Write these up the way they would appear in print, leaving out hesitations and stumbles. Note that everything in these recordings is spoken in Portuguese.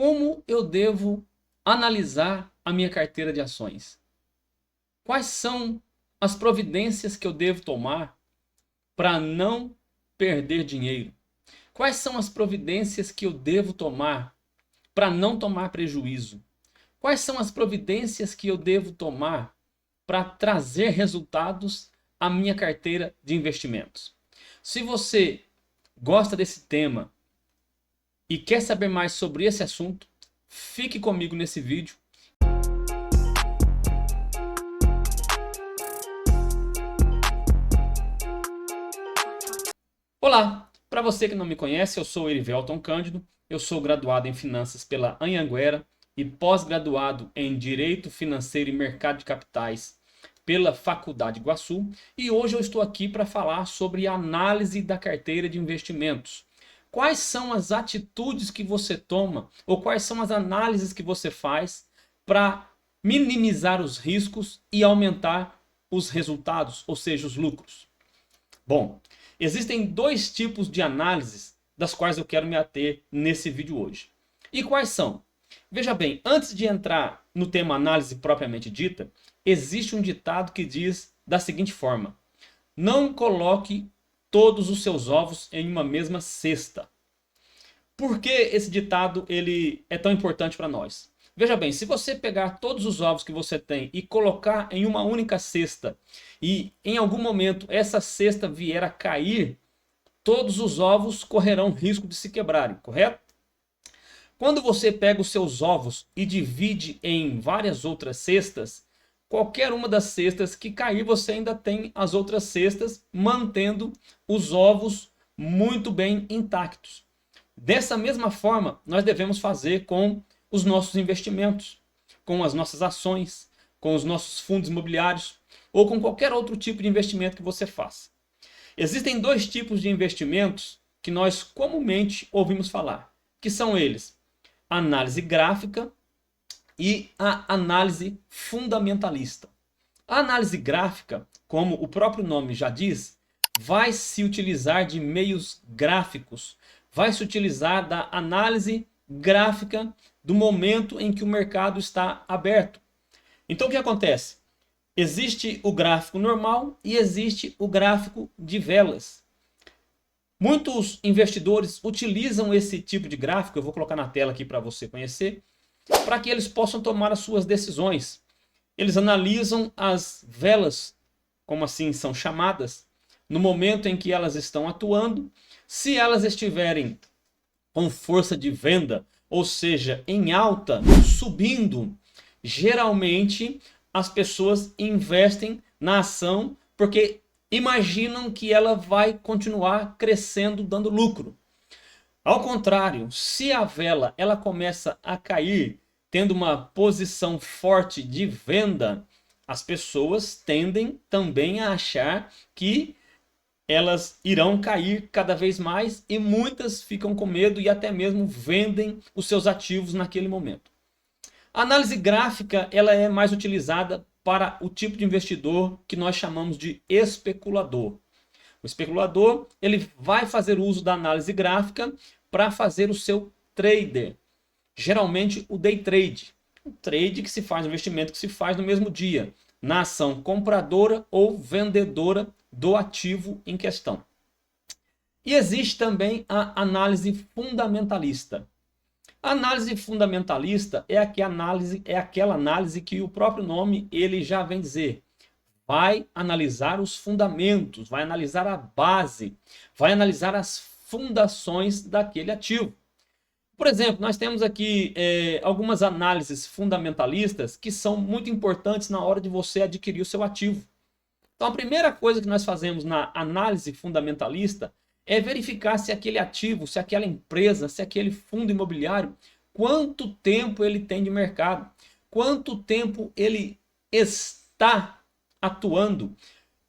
Como eu devo analisar a minha carteira de ações? Quais são as providências que eu devo tomar para não perder dinheiro? Quais são as providências que eu devo tomar para não tomar prejuízo? Quais são as providências que eu devo tomar para trazer resultados à minha carteira de investimentos? Se você gosta desse tema e quer saber mais sobre esse assunto, fique comigo nesse vídeo. Olá, para você que não me conhece, eu sou Erivelton Cândido, eu sou graduado em Finanças pela Anhanguera e pós-graduado em Direito Financeiro e Mercado de Capitais pela Faculdade Iguaçu, e hoje eu estou aqui para falar sobre análise da carteira de investimentos. Quais são as atitudes que você toma ou quais são as análises que você faz para minimizar os riscos e aumentar os resultados, ou seja, os lucros? Bom, existem dois tipos de análises das quais eu quero me ater nesse vídeo hoje. E quais são? Veja bem, antes de entrar no tema análise propriamente dita, existe um ditado que diz da seguinte forma: não coloque todos os seus ovos em uma mesma cesta. Por que esse ditado ele é tão importante para nós? Veja bem, se você pegar todos os ovos que você tem e colocar em uma única cesta e em algum momento essa cesta vier a cair, todos os ovos correrão risco de se quebrarem, correto? Quando você pega os seus ovos e divide em várias outras cestas, qualquer uma das cestas que cair, você ainda tem as outras cestas, mantendo os ovos muito bem intactos. Dessa mesma forma, nós devemos fazer com os nossos investimentos, com as nossas ações, com os nossos fundos imobiliários ou com qualquer outro tipo de investimento que você faça. Existem dois tipos de investimentos que nós comumente ouvimos falar, que são eles: a análise gráfica e a análise fundamentalista. A análise gráfica, como o próprio nome já diz, vai se utilizar de meios gráficos, vai se utilizar da análise gráfica do momento em que o mercado está aberto. Então o que acontece? Existe o gráfico normal e existe o gráfico de velas. Muitos investidores utilizam esse tipo de gráfico, eu vou colocar na tela aqui para você conhecer, para que eles possam tomar as suas decisões. Eles analisam as velas, como assim são chamadas, no momento em que elas estão atuando. Se elas estiverem com força de venda, ou seja, em alta, subindo, geralmente as pessoas investem na ação porque imaginam que ela vai continuar crescendo, dando lucro. Ao contrário, se a vela ela começa a cair, tendo uma posição forte de venda, as pessoas tendem também a achar que elas irão cair cada vez mais e muitas ficam com medo e até mesmo vendem os seus ativos naquele momento. A análise gráfica ela é mais utilizada para o tipo de investidor que nós chamamos de especulador. O especulador ele vai fazer uso da análise gráfica para fazer o seu trader. Geralmente o day trade. O trade que se faz, o investimento que se faz no mesmo dia, na ação compradora ou vendedora do ativo em questão. E existe também a análise fundamentalista. A análise fundamentalista é aquela análise que o próprio nome ele já vem dizer. Vai analisar os fundamentos, vai analisar a base, vai analisar as fundações daquele ativo. Por exemplo, nós temos aqui algumas análises fundamentalistas que são muito importantes na hora de você adquirir o seu ativo. Então, a primeira coisa que nós fazemos na análise fundamentalista é verificar se aquele ativo, se aquela empresa, se aquele fundo imobiliário, quanto tempo ele tem de mercado, quanto tempo ele está atuando,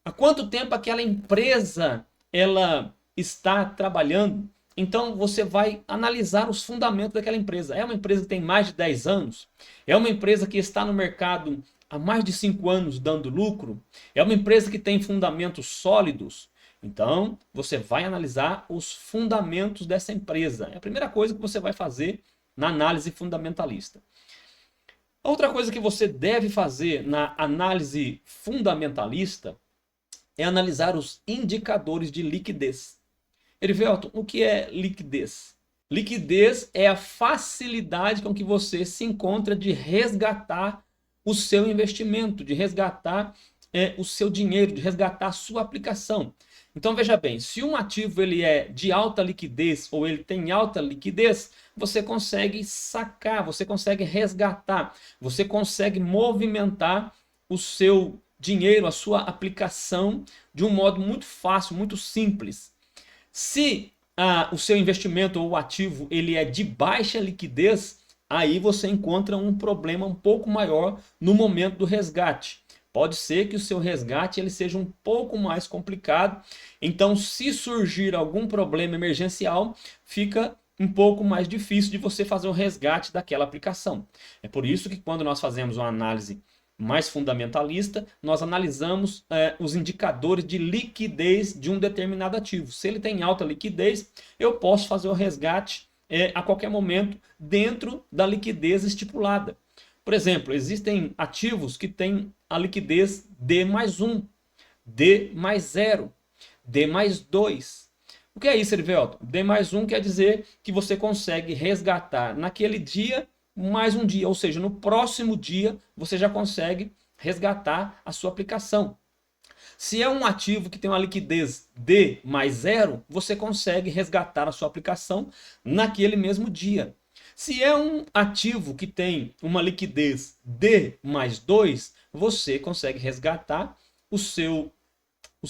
há quanto tempo aquela empresa ela está trabalhando. Então você vai analisar os fundamentos daquela empresa. É uma empresa que tem mais de 10 anos? É uma empresa que está no mercado há mais de 5 anos dando lucro? É uma empresa que tem fundamentos sólidos? Então você vai analisar os fundamentos dessa empresa. É a primeira coisa que você vai fazer na análise fundamentalista. Outra coisa que você deve fazer na análise fundamentalista é analisar os indicadores de liquidez. Erivelton, o que é liquidez? Liquidez é a facilidade com que você se encontra de resgatar o seu investimento, de resgatar o seu dinheiro, de resgatar a sua aplicação. Então veja bem, se um ativo ele é de alta liquidez ou ele tem alta liquidez, você consegue sacar, você consegue resgatar, você consegue movimentar o seu dinheiro, a sua aplicação de um modo muito fácil, muito simples. Se o seu investimento ou o ativo ele é de baixa liquidez, aí você encontra um problema um pouco maior no momento do resgate. Pode ser que o seu resgate ele seja um pouco mais complicado. Então, se surgir algum problema emergencial, fica um pouco mais difícil de você fazer o resgate daquela aplicação. É por isso que quando nós fazemos uma análise mais fundamentalista, nós analisamos os indicadores de liquidez de um determinado ativo. Se ele tem alta liquidez, eu posso fazer o resgate a qualquer momento dentro da liquidez estipulada. Por exemplo, existem ativos que têm a liquidez D+1, D+0, D+2. O que é isso, Erivelton? D+1 quer dizer que você consegue resgatar naquele dia mais um dia, ou seja, no próximo dia você já consegue resgatar a sua aplicação. Se é um ativo que tem uma liquidez D+0, você consegue resgatar a sua aplicação naquele mesmo dia. Se é um ativo que tem uma liquidez D+2, você consegue resgatar o seu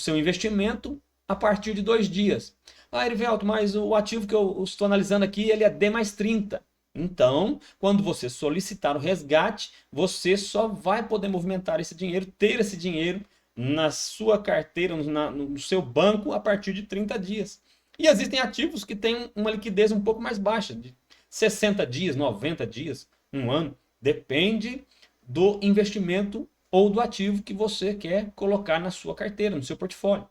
investimento a partir de 2 dias. Ah, Erivelton, mas o ativo que eu estou analisando aqui ele é D+30. Então, quando você solicitar o resgate, você só vai poder movimentar esse dinheiro, ter esse dinheiro na sua carteira, no seu banco, a partir de 30 dias. E existem ativos que têm uma liquidez um pouco mais baixa, de 60 dias, 90 dias, um ano. Depende do investimento ou do ativo que você quer colocar na sua carteira, no seu portfólio.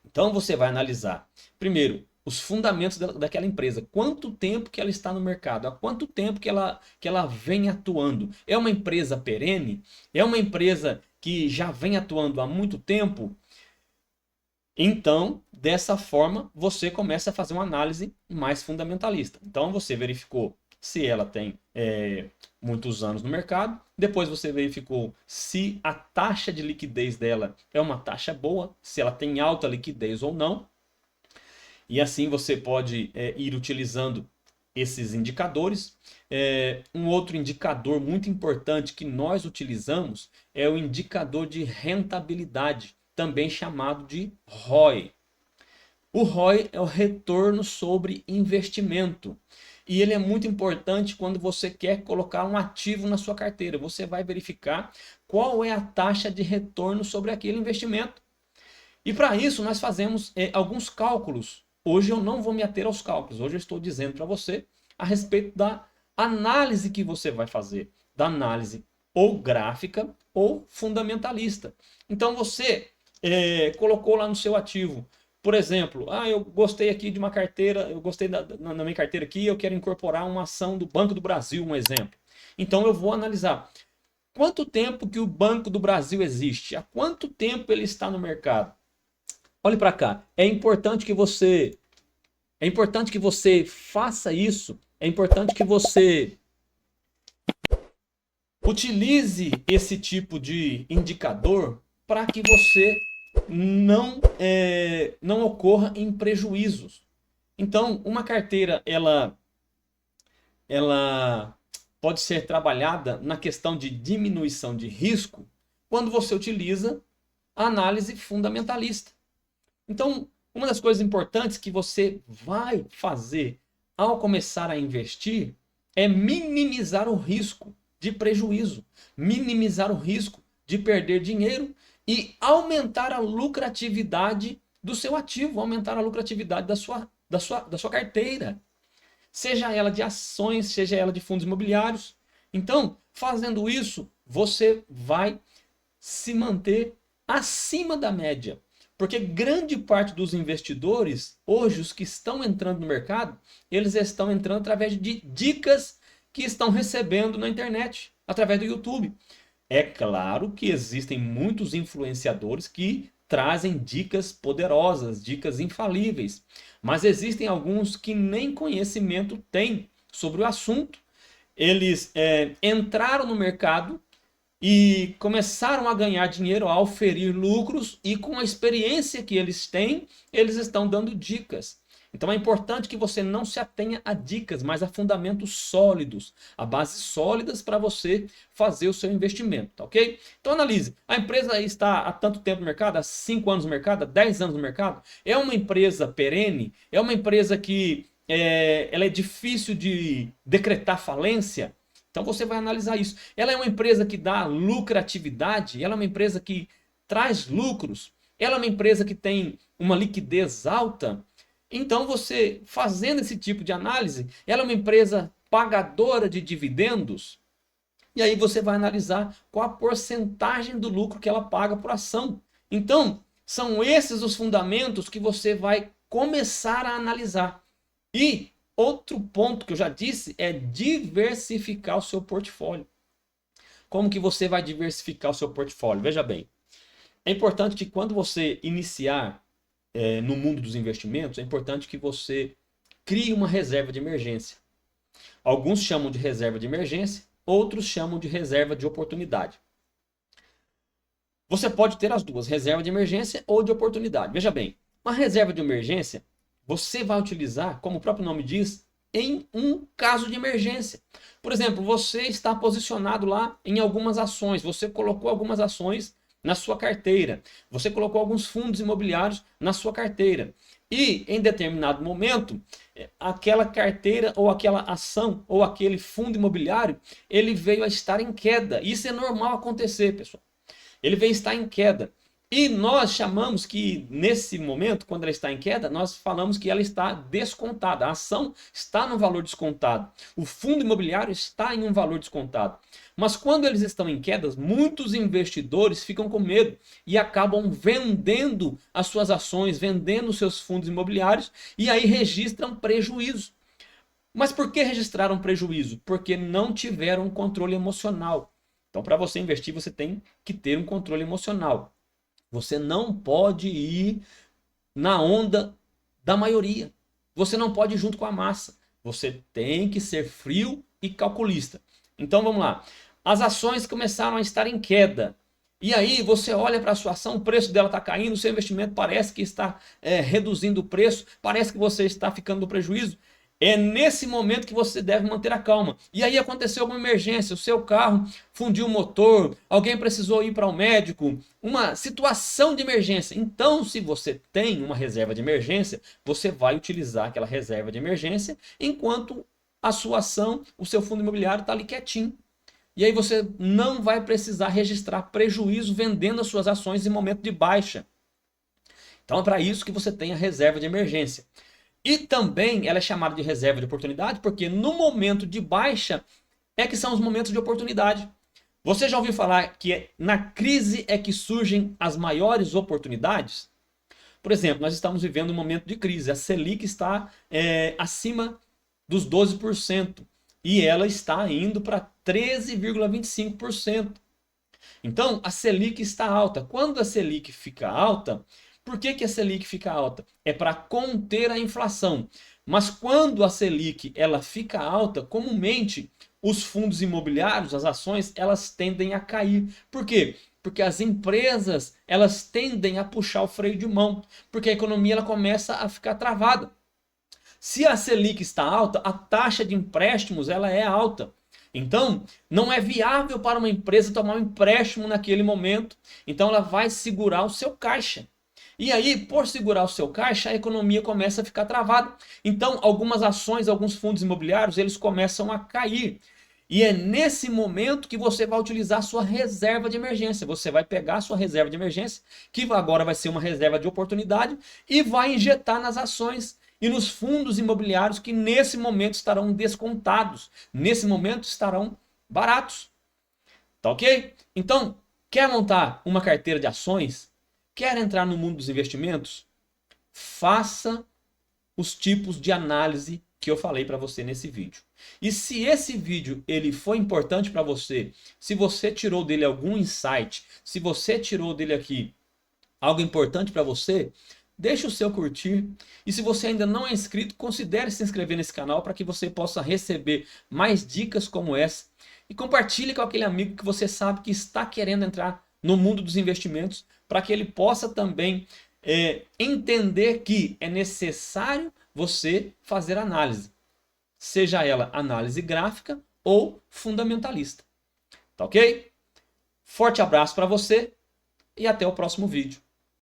Então, você vai analisar, primeiro, os fundamentos daquela empresa. Quanto tempo que ela está no mercado? Há quanto tempo que ela vem atuando? É uma empresa perene? É uma empresa que já vem atuando há muito tempo? Então, dessa forma, você começa a fazer uma análise mais fundamentalista. Então, você verificou se ela tem muitos anos no mercado. Depois você verificou se a taxa de liquidez dela é uma taxa boa, se ela tem alta liquidez ou não. E assim você pode ir utilizando esses indicadores. Um outro indicador muito importante que nós utilizamos é o indicador de rentabilidade, também chamado de ROI. O ROI é o retorno sobre investimento. E ele é muito importante quando você quer colocar um ativo na sua carteira. Você vai verificar qual é a taxa de retorno sobre aquele investimento. E para isso nós fazemos alguns cálculos. Hoje eu não vou me ater aos cálculos. Hoje eu estou dizendo para você a respeito da análise que você vai fazer. Da análise ou gráfica ou fundamentalista. Então você colocou lá no seu ativo. Por exemplo, eu gostei aqui de uma carteira, eu gostei na minha carteira aqui, eu quero incorporar uma ação do Banco do Brasil, um exemplo. Então eu vou analisar quanto tempo que o Banco do Brasil existe, há quanto tempo ele está no mercado. Olhe para cá, é importante que você faça isso, é importante que você utilize esse tipo de indicador para que você não ocorra em prejuízos. Então, uma carteira ela pode ser trabalhada na questão de diminuição de risco quando você utiliza a análise fundamentalista. Então, uma das coisas importantes que você vai fazer ao começar a investir é minimizar o risco de prejuízo, minimizar o risco de perder dinheiro e aumentar a lucratividade do seu ativo, aumentar a lucratividade da sua carteira. Seja ela de ações, seja ela de fundos imobiliários. Então, fazendo isso, você vai se manter acima da média. Porque grande parte dos investidores, hoje, os que estão entrando no mercado, eles estão entrando através de dicas que estão recebendo na internet, através do YouTube. É claro que existem muitos influenciadores que trazem dicas poderosas, dicas infalíveis, mas existem alguns que nem conhecimento têm sobre o assunto. Eles entraram no mercado e começaram a ganhar dinheiro, a oferir lucros, e com a experiência que eles têm, eles estão dando dicas. Então é importante que você não se atenha a dicas, mas a fundamentos sólidos, a bases sólidas para você fazer o seu investimento, tá ok? Então analise, a empresa está há tanto tempo no mercado, há 5 anos no mercado, há 10 anos no mercado, é uma empresa perene, é uma empresa que ela é difícil de decretar falência. Então você vai analisar isso. Ela é uma empresa que dá lucratividade, ela é uma empresa que traz lucros, ela é uma empresa que tem uma liquidez alta. Então você, fazendo esse tipo de análise, ela é uma empresa pagadora de dividendos, e aí você vai analisar qual a porcentagem do lucro que ela paga por ação. Então, são esses os fundamentos que você vai começar a analisar. E outro ponto que eu já disse é diversificar o seu portfólio. Como que você vai diversificar o seu portfólio? Veja bem, é importante que quando você iniciar no mundo dos investimentos, é importante que você crie uma reserva de emergência. Alguns chamam de reserva de emergência, outros chamam de reserva de oportunidade. Você pode ter as duas, reserva de emergência ou de oportunidade. Veja bem, uma reserva de emergência você vai utilizar, como o próprio nome diz, em um caso de emergência. Por exemplo, você está posicionado lá em algumas ações, você colocou algumas ações na sua carteira, você colocou alguns fundos imobiliários na sua carteira. E em determinado momento, aquela carteira ou aquela ação ou aquele fundo imobiliário, ele veio a estar em queda. Isso é normal acontecer, pessoal. Ele veio a estar em queda. E nós chamamos que nesse momento, quando ela está em queda, nós falamos que ela está descontada. A ação está no valor descontado. O fundo imobiliário está em um valor descontado. Mas quando eles estão em quedas, muitos investidores ficam com medo e acabam vendendo as suas ações, vendendo os seus fundos imobiliários e aí registram prejuízo. Mas por que registraram prejuízo? Porque não tiveram controle emocional. Então, para você investir, você tem que ter um controle emocional. Você não pode ir na onda da maioria. Você não pode ir junto com a massa. Você tem que ser frio e calculista. Então vamos lá. As ações começaram a estar em queda. E aí você olha para a sua ação, o preço dela está caindo, o seu investimento parece que está reduzindo o preço, parece que você está ficando no prejuízo. É nesse momento que você deve manter a calma. E aí aconteceu alguma emergência, o seu carro fundiu o motor, alguém precisou ir para o médico, uma situação de emergência. Então, se você tem uma reserva de emergência, você vai utilizar aquela reserva de emergência enquanto a sua ação, o seu fundo imobiliário está ali quietinho. E aí você não vai precisar registrar prejuízo vendendo as suas ações em momento de baixa. Então é para isso que você tem a reserva de emergência. E também ela é chamada de reserva de oportunidade porque no momento de baixa é que são os momentos de oportunidade. Você já ouviu falar que na crise é que surgem as maiores oportunidades? Por exemplo, nós estamos vivendo um momento de crise. A Selic está acima dos 12% e ela está indo para 13,25%. Então, a Selic está alta. Quando a Selic fica alta, por que a Selic fica alta? É para conter a inflação. Mas quando a Selic ela fica alta, comumente os fundos imobiliários, as ações, elas tendem a cair. Por quê? Porque as empresas elas tendem a puxar o freio de mão, porque a economia ela começa a ficar travada. Se a Selic está alta, a taxa de empréstimos ela é alta. Então, não é viável para uma empresa tomar um empréstimo naquele momento. Então, ela vai segurar o seu caixa. E aí, por segurar o seu caixa, a economia começa a ficar travada. Então, algumas ações, alguns fundos imobiliários, eles começam a cair. E é nesse momento que você vai utilizar a sua reserva de emergência. Você vai pegar a sua reserva de emergência, que agora vai ser uma reserva de oportunidade, e vai injetar nas ações e nos fundos imobiliários que nesse momento estarão descontados. Nesse momento estarão baratos. Tá ok? Então, quer montar uma carteira de ações? Quer entrar no mundo dos investimentos? Faça os tipos de análise que eu falei para você nesse vídeo. E se esse vídeo ele foi importante para você, se você tirou dele algum insight, se você tirou dele aqui algo importante para você, deixe o seu curtir. E se você ainda não é inscrito, considere se inscrever nesse canal para que você possa receber mais dicas como essa. E compartilhe com aquele amigo que você sabe que está querendo entrar no mundo dos investimentos, para que ele possa também entender que é necessário você fazer análise, seja ela análise gráfica ou fundamentalista. Tá ok? Forte abraço para você e até o próximo vídeo.